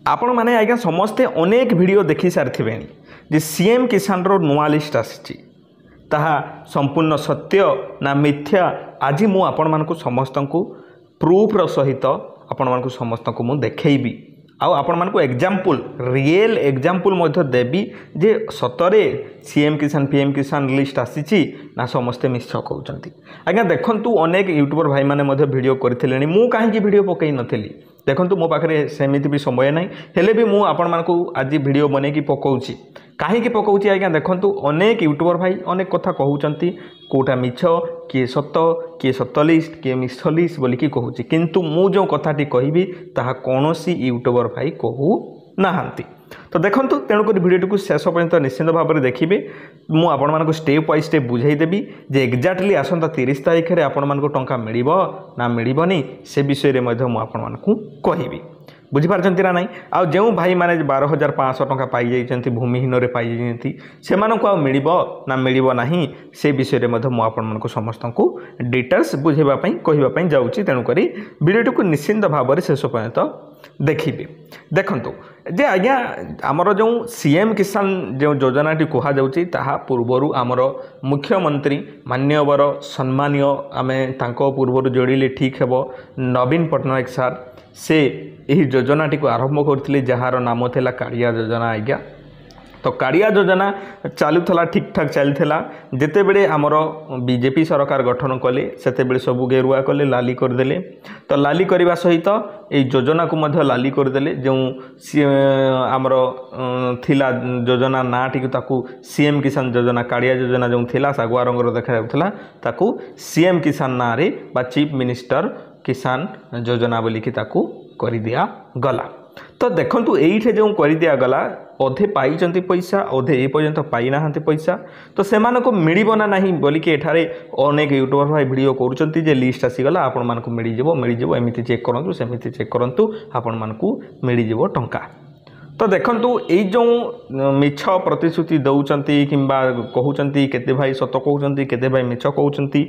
आपण मैंने आज्ञा समस्ते अनेक वीडियो देखी सारी जे सीएम किसान रो नुआ लिस्ट आसी ताहा संपूर्ण सत्य ना मिथ्या आज मु आपण मानकु समस्त को प्रूफ रो सहित आपण मानकु समस्त को मु देखैबी आपण मानकु एग्जांपल रियल एग्जांपल मध्य देबी जे सतरे सीएम किसान पीएम किसान लिस्ट आसी ना समस्ते मिछ कहउचंती। आज्ञा देखंतु अनेक यूट्यूबर भाई माने मध्य वीडियो करथिलेनी मु काहे वीडियो पकई नथिली देखो मो पाखे सेमिति भी समय ना हेले भी मु आपण मानकु आज वीडियो बनेकी पकाउची कहीं पकाउची आज्ञा देखंतु अनेक यूट्यूबर भाई अनेक कथा कहउचंती कोटा मिछ किए सत लिस्ट किए मिछ लिस्ट बोलिकी कहूची किंतु मु जो कथाटी कहबी ताहा कोनोसी यूट्यूबर भाई कहू नाहांती। तो देखंतु तेणुक वीडियो को शेष पर्यंत निश्चित भाव में देखिए मु आपण मानकु स्टेप बाय स्टेप बुझाईदेवी जे एक्जाक्टली आसंता 30 तारीख में आपण मानकु टंका मिलिबो ना मिलिबोनी से विषय रे मध्य मु आपण मानकु कहिबी बुझिपारचंती ना नहीं आ जो भाई माने 12,500 टंका पाई जाइचंती भूमिहीन रे पाई जाइचंती सेमानकु आ मिलिबो ना मिलिबो नाही से विषय रे मध्य मु आपण मानकु समस्त को डिटेल्स बुझेबा पई कहिबा पई जाउची तेणु करी वीडियो को निश्चित भाव में शेष पर्यंत देखिए। देखंतु जे आज्ञा आमर जो सीएम किसान जो योजनाटी कह जाउची ताहा पूर्वरु आमर मुख्यमंत्री मान्यवर सम्मानीय आमे तांको पूर्वरु जोड़िले ठीक हेबो नवीन पट्टनायक सार से यही योजनाटी को आरंभ करथिले जहार नाम थिला कालिया योजना। आज्ञा तो कालिया योजना चलूला ठीक ठाक चलता जिते बड़े आमर बीजेपी सरकार गठन कले सेते बड़े सबू गेरुआ कले लाली करदेले तो लाली करने सहित ये योजना को मध्य लाली करदेले जो आमर थिला योजना नाटी ताकू सीएम किसान योजना कालिया योजना जो थिला सागुआ रंगर देखा जाउथला ताकू सीएम किसान ना रे बा चीफ मिनिस्टर किसान योजना बोलिकी ताकू कर दिया गला। तो देखंतु एइठे जो कर दिया गला अधे पाइचंती पैसा अधे ए पर्यंत पाई नाहांती पैसा तो सेमानको मिलिबो ना नहीं बोलिकी एठारे अनेक यूट्यूबर भाई वीडियो करूचंती जे लिस्ट आसीगला आपण मानकु मिलिजिवो एमिति चेक करंतु सेमिति चेक करंतु आपण मानकु मिलिजिवो टंका। तो देखंतु ए जो मिछ प्रतिश्रुति दौचंती किंबा कहउचंती केते भाई सत कहउचंती केते भाई मिछ कहउचंती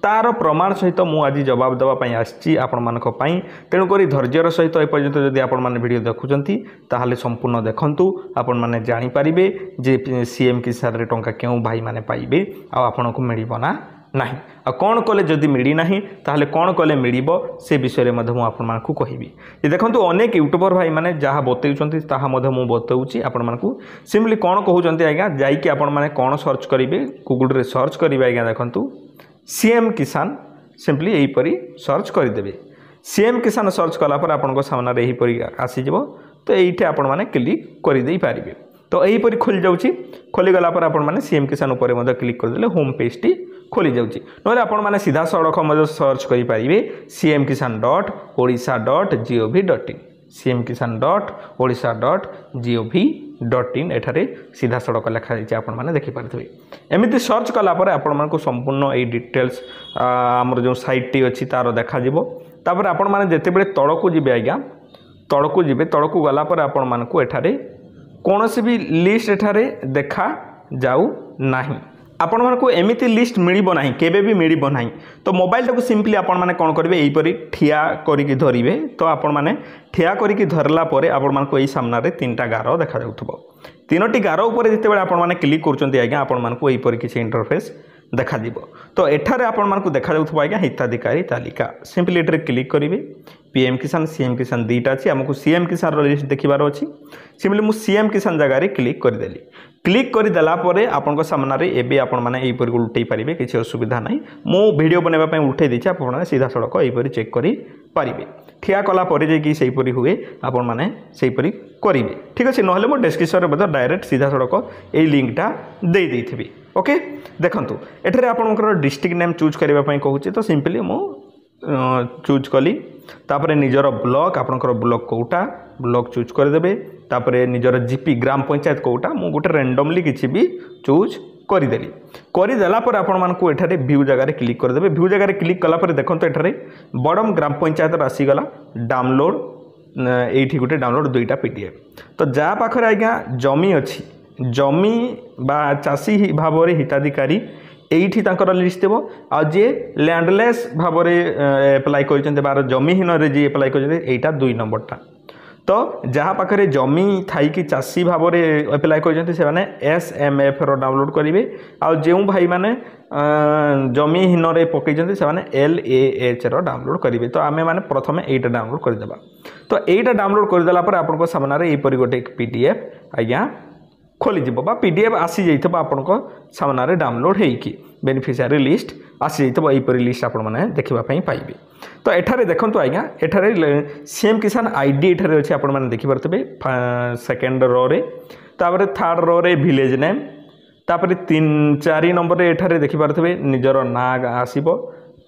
तार प्रमाण सहित मु आज जवाब देवा पई आछि आपण मानक पई तेणु करी धैर्यर सहित ए पर्यंत जदि आपण माने वीडियो देखुचंती ताहाले संपूर्ण देखंतु आपण माने जानि परिबे जे सीएम किसान रे टंका केउ भाई माने पाइबे आ आपनको मिलिबो ना नहीं आ कौन कले जदि मिली नहीं ताहले कौन कले मिलिबो से विषय में मु आपण मानकु कहिबी। देखंतु अनेक यूट्यूबर भाई माने जहा बतैउचंती ताहा मध्य मु बतौची आपण मानकु सिंपली कौन कहउचंती आज्ञा जाईकी आपण माने कौन सर्च करिवे गूगल रे सर्च करिवे आज्ञा देखंतु सीएम किसान सिंपली एही परी सर्च करदेबे सीएम किसान सर्च कला पर आपनको सामने एही परी आसी जिवो तो एइठे आपण माने क्लिक कर देई पारिबे तो एही परी खोल जाउची खोली गला पर आपण माने सीएम किसान ऊपर मध्य क्लिक कर देले होम पेज टी खोली जाउची नोरे आपण माने सीधा सड़क मध्य सर्च करि पारिबे cmkisan.odisha.gov.in cmkisan.odisha.gov.in एठारे सीधा सड़क लिखा जाइए आपण माने देखि पारथिबे एमिति सर्च कला पर आपण मानको संपूर्ण ए डिटेल्स हमर जो साइट टी अछि तार देखा जिवो तापर आपण माने जेते बेले तळकु जिबे आज्ञा तळकु गला पर आपण मानको एठारे कोनोसी भी लिस्ट एठारे देखा जाऊ नाही आपण मानको एमिति लिस्ट मिलिबो नाही केबे भी मिलिबो नाही तो मोबाइल टाको सिंपली आपण माने कोन करबे एई परी ठिया करिकि धरिबे तो आपण माने ठिया करिकि धरला परे आपण मानको एई सामना रे तीनटा गारो देखा जाउथबो तीनोटी गारो ऊपर जेते बेले आपण माने क्लिक करचंती आज्ञा आपण मानको एई परी किछि इंटरफेस देखा दिबो तो एठारे आपण मानको देखा जाउथबो आज्ञा हिताधिकारी तालिका सिंपली एठारे क्लिक करिवे पीएम किसान सीएम किसान दुईटा अच्छी आमको सीएम किसान लिस्ट देखिबार अच्छी सिंपली मु सीएम किसान जगह रे क्लिक करदेली क्लिक करदेला परे आपन सामने एबे आपण माने एहीपरि उल्टै पारिबे किछि असुविधा नाही मु वीडियो बनेबा पई उल्टै दिछि आपण माने सीधा सड़क एहीपरि चेक करि पारिबे ठिया कला परे जे कि सेहीपरि हुए आपण माने सेहीपरि करिवे ठीक अछि नहले मो डिस्क्रिप्शन रे बता डायरेक्ट सीधा सड़क एही लिंकटा दे देथिबी ओके। देखंतु एठरे आपनकर डिस्ट्रिक्ट नेम चूज करबा पई कहूछि तो सिंपली मु चूज कली तापरे निजर ब्लॉक आपनकर ब्लॉक कोटा ब्लॉक चूज कर देबे तापरे निजर जीपी ग्राम पंचायत कोटा मु गोटे रैंडमली किछि भी चूज करदेली करदेला पर आपण मानकु एठारे व्यू जगह रे क्लिक कर देबे व्यू जगह रे क्लिक कला पर देखंतो एठारे बडम ग्राम पंचायत आसी गला डाउनलोड एठी गोटे डाउनलोड दुईटा पीडीएफ तो जा पाखरे आज्ञा जमी अछि जमी बा चासी भाव रे हिताधिकारी एठी तांकर लिस्ट देबो आ जे लैंडलेस भाव रे अप्लाई करचंते बार जमीहीन रे जे अप्लाई करचंते एटा 2 नंबरटा तो जहाँ पाखे जमी थी चाषी भाव में एप्लाय कर SMF डाउनलोड करेंगे आउ जो भाई मैंने जमीहीन पकई से LAH डाउनलोड करेंगे। तो आम मैंने प्रथम यहीटा डाउनलोड करदेबा। तो यहीटा डाउनलोड करदेला आपन सामने यहपरी गोटे PDF आज्ञा खोलीज PDF आसी जाइए आपण सामने डाउनलोड होगी बेनिफिशियरी लिस्ट आसी जाइए यहपरी लिस्ट आपण मैंने देखापी पाइबे। तो एठारे देखंतु आज्ञा एठारे CM किसान ID एठारे अच्छे आपण मैंने देखिपे सेकेंड रो रे तापर थर्ड रो रे विलेज नेम तापर 3-4 नंबर रे एठारे देखिपे निजर ना आसीबो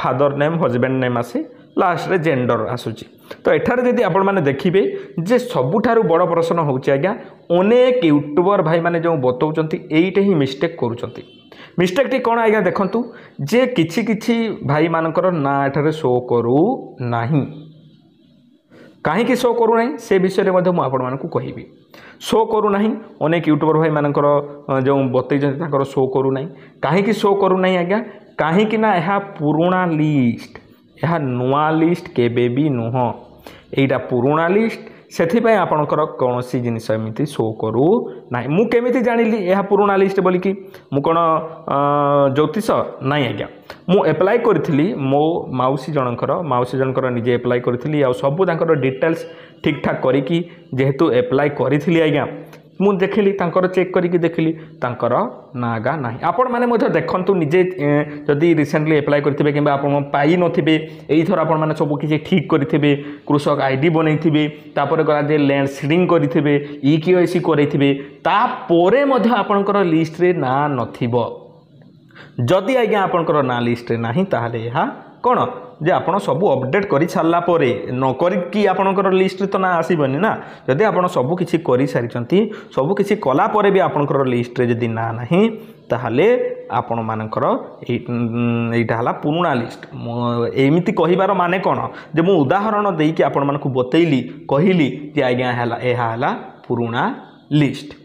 फादर नेम हजबैंड नेम आसी लास्ट रे जेंडर आसुची। तो एठारे यदि आपण मैंने देखिबे जे सबुठारु बड़ प्रश्न होउची आज्ञा अनेक यूट्यूबर भाई माने जो बतौचंती एइटे ही मिस्टेक करूचंती। मिस्टेक टी कौन आज्ञा देखंतु जे किछि किछि भाई मानकर ना एठारे शो करू नाही कहीं शो करू नाही से विषय में मु आपण मानकु कहिबी। शो करू नाही अनेक यूट्यूबर भाई मानकर जो बतैचंती ताकर शो करू नाही कहीं शो करू नाही आज्ञा कहीं ना यह पुराना लिस्ट यह नुआ लिस्ट केबे भी नुह एटा पुराना लिस्ट से आपणकर कौन सी जिनस एमती शो करू ना मु केमिति जानिली यह पुराना लिस्ट बोलिकी मु कौन ज्योतिष नाई आज्ञा मु एप्लाय करी मो माउसी जनकर निजे एप्लाय करी आ सबू डिटेल्स ठीक ठाक करी जेहेतु एप्लाय करी आज्ञा मु देखिली तांकर चेक करके देखिली तांकर नागा ना आपण मैंने देखंतु निजे जदि रिसेंटली एप्लाय करेंगे कि आप पाई नथिबे एई थर आपण मैंने सब किसी ठीक करेंगे कृषक ID बनईथिबे तापर गला जे लैंड सीडिंग करेंगे EKYC करेंगे तापरे मध्य आपणकर लिस्ट रे ना नथिबो जदि आज्ञा आपणकर ना लिस्ट रे नाही ताहाले यह कौन जे आपण सब अपडेट कर सारा पर न करी आपणकर लिस्ट तो ना आसबनी ना जदि आप सब किसी कर सारी सब किसी कला पर भी आपणकर लिस्ट रे जदि ना नहीं ताहले आपण मानकर एटा हला पुराना लिस्ट एमिति कहिबार माने कौन जे मु उदाहरण देकी आपण मानकु बतैली कहली जे आज्ञा हला एहा हला पुराना लिस्ट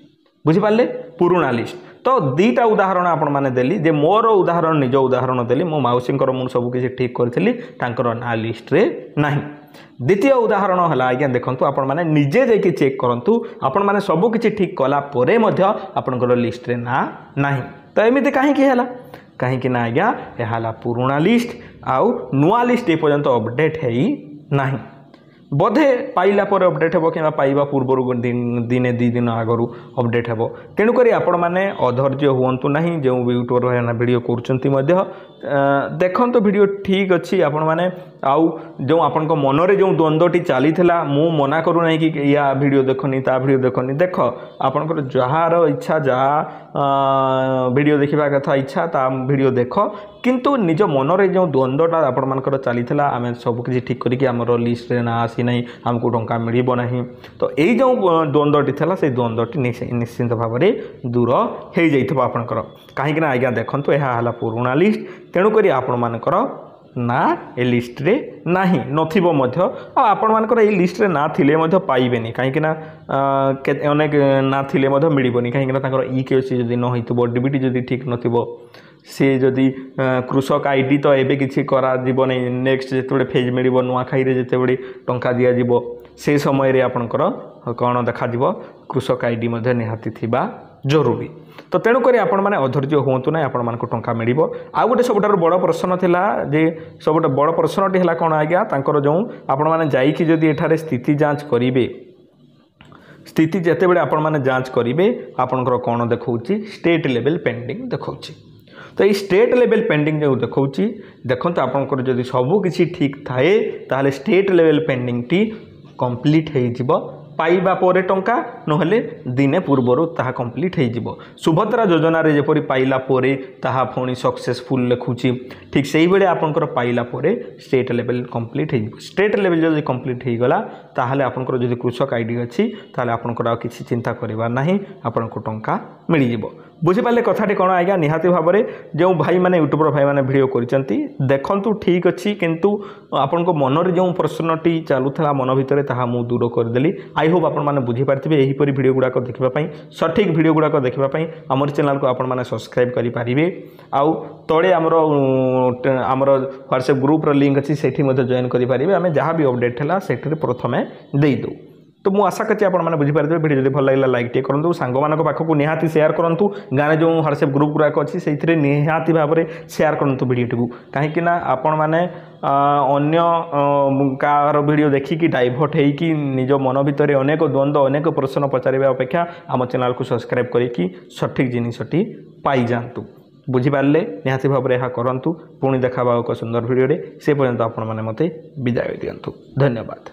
बुझी पाले पुराना लिस्ट। तो दीटा उदाहरण आपण माने देली जे मोर उदाहरण निज उदाहरण देली मो माउसींकर मु सब किसी ठीक करथिली तांकर ना लिस्ट रे नाही। द्वितीय उदाहरण हला आज्ञा देखंतु आपण माने निजे जेकी चेक करंतु आपण माने सब किसी ठीक कला परे मध्य आपणकर लिस्ट रे ना नाही। तो एमिति काहे कि हला काहे कि ना आज्ञा एहाला पुराना लिस्ट आउ नुआ लिस्ट ए पर्यंत अपडेट हेई नाही बोधे पाइला पर अपडेट हेबो कि पाइबा पूर्व दिने 2 दिन आगरू अपडेट हेबो। तेणुक आपण मैंने अधैर्य हुंतु ना जो यूट्यूबर भाई वीडियो कर देखो वीडियो ठीक अच्छी आपण मैंने आउ जो आपण मनरे जो द्वंद्वटी चली मु मना करूना कि या वीडियो देखनी ता वीडियो देखनी देख आपंकर जार इच्छा जहाँ वीडियो देखा कथा इच्छा ता वीडियो देख किंतु निज मनरे जो द्वंद्वटा आपण मानकर चली आम सबकि ठीक करिक लिस्ट रे ना आसी ना आमको टंका मिल ना। तो यही जो द्वंद्वटी थी से द्वंद्वटी निश्चिंत भाव में दूर हो जाइए आपंकर कहीं आज्ञा देखो यह है पुराना लिस्ट तेणुक आपण मानकर ना ए लिस्ट रे नाही नथिबो मध्य आपण मानकर ए लिस्ट रे ना थिले मध्य पाइबेनी कहीं ना अनेक ना थिले मध्य मिलबनी कहीं तांकर EKYC जदि न होइतबो डीबीटी जदि ठीक नथिबो से जदि कृषक ID तो एबे किछि करा जीवनी नेक्स्ट जेतबे फेज मिलबो नुआ खाई रे जेतबे टंका दिया जीवो से समय रे आपनकर कोन देखा जीवो कृषक ID मध्य निहाती थिबा जरूरी। तो तेणुक आपण मैंने अधैर्य हुंतु ना आपण मानक टंका मिल। आउ गोटे सबुठार बड़ प्रश्न थिला जे सबुठ बड़ प्रश्नटी है कौन आज्ञा तांकर जो आपण मैंने जाइकी जदि एठारे स्थिति जांच करेंगे स्थिति जितेबाला आपण मैंने जांच करेंगे आपणकर कौन देखौछि स्टेट लेवल पेंडिंग देखौछि। तो ये स्टेट लेवल पेंडिंग जो देखौछि देखंतु आपणकर जदि सब किछि ठीक थाए ताहले state level pending T complete हो जिवो पाइबा परे टंका नहले दिने पूर्वर ताहा कंप्लीट हो। सुभद्रा योजना रे जेपरि पाइला परे ताहा पुणी सक्सेसफुल लिखुची ठीक सेही बेले आपनकर पाइला परे स्टेट लेवल कंप्लीट हो। स्टेट लेवल जदि कंप्लीट हो गला ताहले आपनकर जदि कृषक ID अछि ताहले आपनकर किछि चिंता करिबा नाही आपनको टंका मिल जिवो। बुझी पाले कथाटी कौन आज्ञा निहाती भाव में जो भाई मैंने यूट्यूबर भाई मैंने वीडियो करचंती देखंतु ठीक अच्छी किंतु आपण को मनरे जो प्रश्नटी चलुला मन भितर ताहा मु दूर करदेली। आई होप आपण मैंने बुझी पार्थिबे एहीपरि वीडियो गुड़ाक देखा सठिक वीडियो गुड़ाक देखा आमर चैनल को आपण मैंने सब्सक्राइब करेंगे। आउ तले आमर व्हाट्सएप ग्रुप लिंक अच्छी से जॉइन करेंगे आम जहाँ भी अपडेट है से प्रथमे देदू। तो मुझे आशा करছি आपने बुझीपारे भिडियो जब भल लगे लाइक टे करूँ सांग पाखक निहाती सेयार करूँ गाँव जो ह्वाट्सएप ग्रुप गुड़ाक अच्छी से निहाती भाव में सेयार करूँ भिडियो कहीं आपण मैंने अन्य कार वीडियो देखिकी डाइभर्ट होगी निज मन भितर अनेक द्वंद्व अनेक प्रश्न पचारिबा अपेक्षा आम चैनल को सब्सक्राइब करी सठिक जिनसटी पाई जातु बुझीपारे निहाती भाव में यह करूँ पुणी देखा एक सुंदर भिडियो से पर्यंत आपण मैंने मत विदाय दिंतु धन्यवाद।